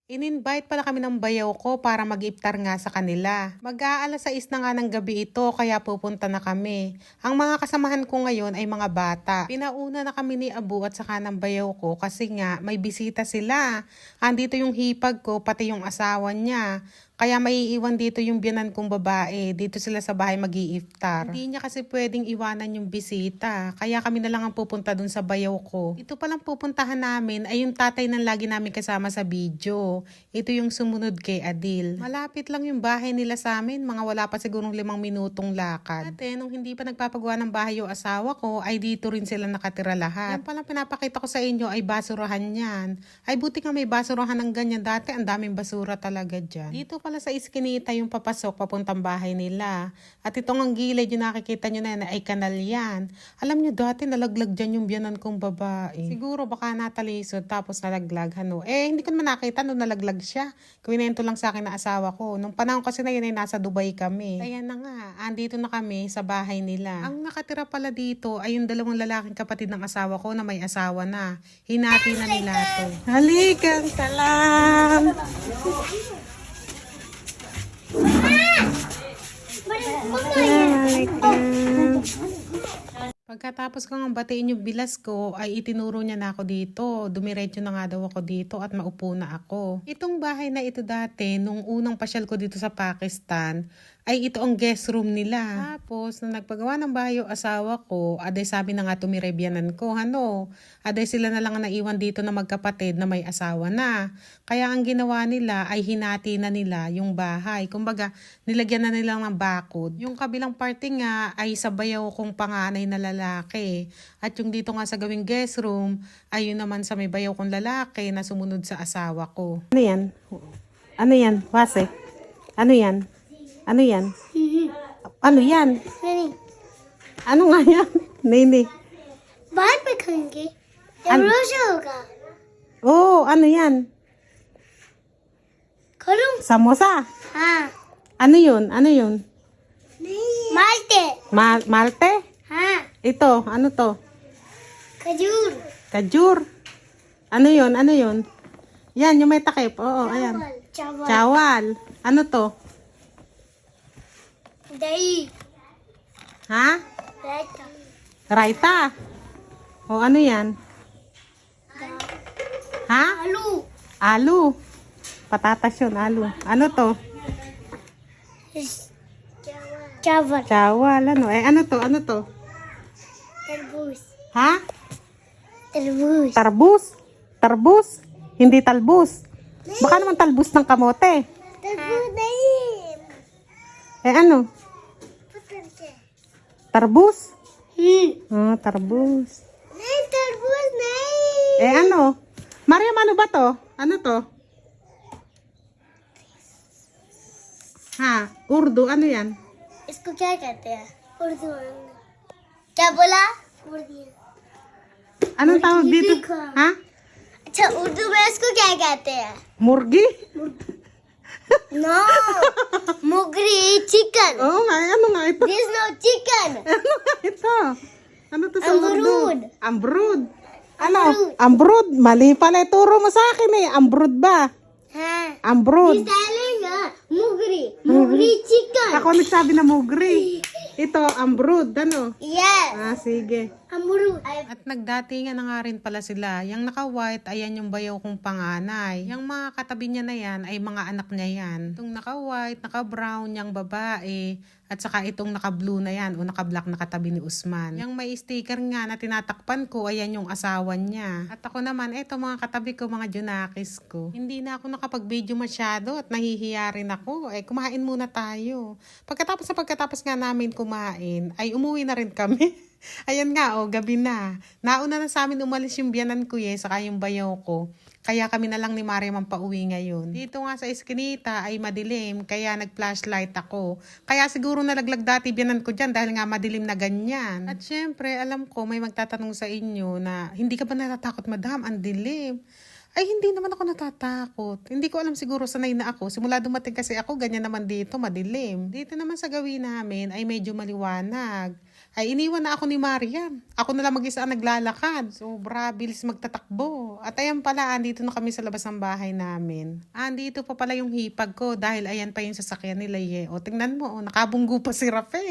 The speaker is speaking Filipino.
In-invite pala kami ng bayaw ko para mag-iftar nga sa kanila. Mag-aalas 6 na nga ng gabi ito kaya pupunta na kami. Ang mga kasamahan ko ngayon ay mga bata. Pinauna na kami ni Abu at saka ng bayaw ko kasi nga may bisita sila. Andito yung hipag ko pati yung asawa niya. Kaya maiiwan dito yung biyanan kong babae. Dito sila sa bahay mag-iiftar. Hindi niya kasi pwedeng iwanan yung bisita. Kaya kami na lang ang pupunta dun sa bayaw ko. Ito palang pupuntahan namin ay yung tatay ng lagi namin kasama sa video. Ito yung sumunod kay Adil. Malapit lang yung bahay nila sa amin. Mga wala pa sigurong 5 minutong lakad. Dati nung hindi pa nagpapagawa ng bahay yung asawa ko ay dito rin sila nakatira lahat. Yan palang pinapakita ko sa inyo ay basurahan yan. Ay buti nga may basurahan ng ganyan. Dati ang daming basura talaga dyan. Dito pala sa iskinita yung papasok papuntang bahay nila. At itong ang gilid yung nakikita nyo na yan ay kanal yan. Alam nyo dati nalaglag dyan yung biyanan kong babae. Siguro baka natalisod tapos nalaglag. Hindi ko naman nakita nung nalaglag siya. Kwinento lang sa akin na asawa ko. Nung panahon kasi na yun ay nasa Dubai kami. Kaya na nga, andito na kami sa bahay nila. Ang nakatira pala dito ay yung 2 lalaking kapatid ng asawa ko na may asawa na. Hinati na nila to. Halikan, salam! Pagkatapos kong batiin yung bilas ko, ay itinuro niya na ako dito. Dumiretso na nga daw ako dito at maupo na ako. Itong bahay na ito dati, nung unang pasyal ko dito sa Pakistan, ay ito ang guest room nila. Tapos, nung nagpagawa ng bahay yung asawa ko, aday sabi na nga tumirebyanan ko, aday sila na lang naiwan dito na magkapatid na may asawa na. Kaya ang ginawa nila ay hinati na nila yung bahay. Kumbaga, nilagyan na nila ng bakod. Yung kabilang parte nga ay sa bayaw kong panganay na lalaki. At yung dito nga sa gawing guest room, ay yun naman sa may bayaw kong lalaki na sumunod sa asawa ko. Ano yan? Ano yan? Wase? Ano yan? Ano yan? Ano yan? नहीं Ano nga yan? Nini. बाद में खाएंगे जब रोजा होगा Oh, ano yan? करूँ Samosa? हाँ Ano yun? Ano yun? मालते Malte? हाँ Ito, ano to? खजूर Kajur? Ano yun? Ano yun? Yan, yung may takip. Oo, ayan. चावल Chawal. Ano to? दही Ha? रायता Raita. O, ano yan? Ha? आलू Alu. Patatas yun, alu. Ano to? चावल Chawal. Ano? Ano to? Ano to? तरबूज Ha? तरबूज Tarbus. Tarbus. Hindi talbus. Baka naman talbus ng kamote. तरबूज नहीं Ano? Tarbus? नहीं Tarbus. तरबूज नहीं Ano? Mariam, ano ba to? Ano to? Ha? Urdu, ano yan? इसको क्या कहते हैं उर्दू में क्या बोला Urdu Anong tawag dito? ka. Ha? अच्छा उर्दू में इसको क्या कहते हैं Murgi? नो मुगरी chicken Oo nga, ano nga ito? This no chicken Ano nga ito? Ano to sa Ambrud. Urdu? Ambrud. Ano? Ambrud. Ambrud. Mali pala. Turo mo sa akin eh. Ambrud ba? हाँ Ambrud. डालेगा मुगरी मुगरी chicken Ako nagsabi na mugri. Ito, ambrud. Ano? Yes Sige. अमरूद At nagdatingan na nga rin pala sila. Yung naka-white, ayan yung bayaw kong panganay. Yung mga katabi niya na yan, ay mga anak niya yan. Itong naka-white, naka-brown, yung babae, at saka itong naka-blue na yan, o naka-black na katabi ni Usman. Yung may sticker nga na tinatakpan ko, ayan yung asawa niya. At ako naman, eto mga katabi ko, mga junakis ko. Hindi na ako nakapag-video masyado at nahihiya rin ako. Kumain muna tayo. Pagkatapos nga namin kumain, ay umuwi na rin kami. Ayan nga, gabi na. Nauna na sa amin umalis yung biyanan ko saka yung bayaw ko. Kaya kami na lang ni Mariam ang pauwi ngayon. Dito nga sa iskinita ay madilim, kaya nag-flashlight ako. Kaya siguro nalaglag dati biyanan ko dyan dahil nga madilim na ganyan. At syempre, alam ko may magtatanong sa inyo na, hindi ka ba natatakot, madam? Ang dilim. Ay, hindi naman ako natatakot. Hindi ko alam, siguro sanay na ako. Simula dumating kasi ako, ganyan naman dito, madilim. Dito naman sa gawin namin ay medyo maliwanag. ay iniwan na ako ni Mariam. Ako na lang mag-isa ang naglalakad. Sobra, bilis magtatakbo. At ayan pala, andito na kami sa labas ng bahay namin. Andito pa pala yung hipag ko dahil ayan pa yung sasakyan nila. O, tingnan mo, nakabunggo pa si Rafe.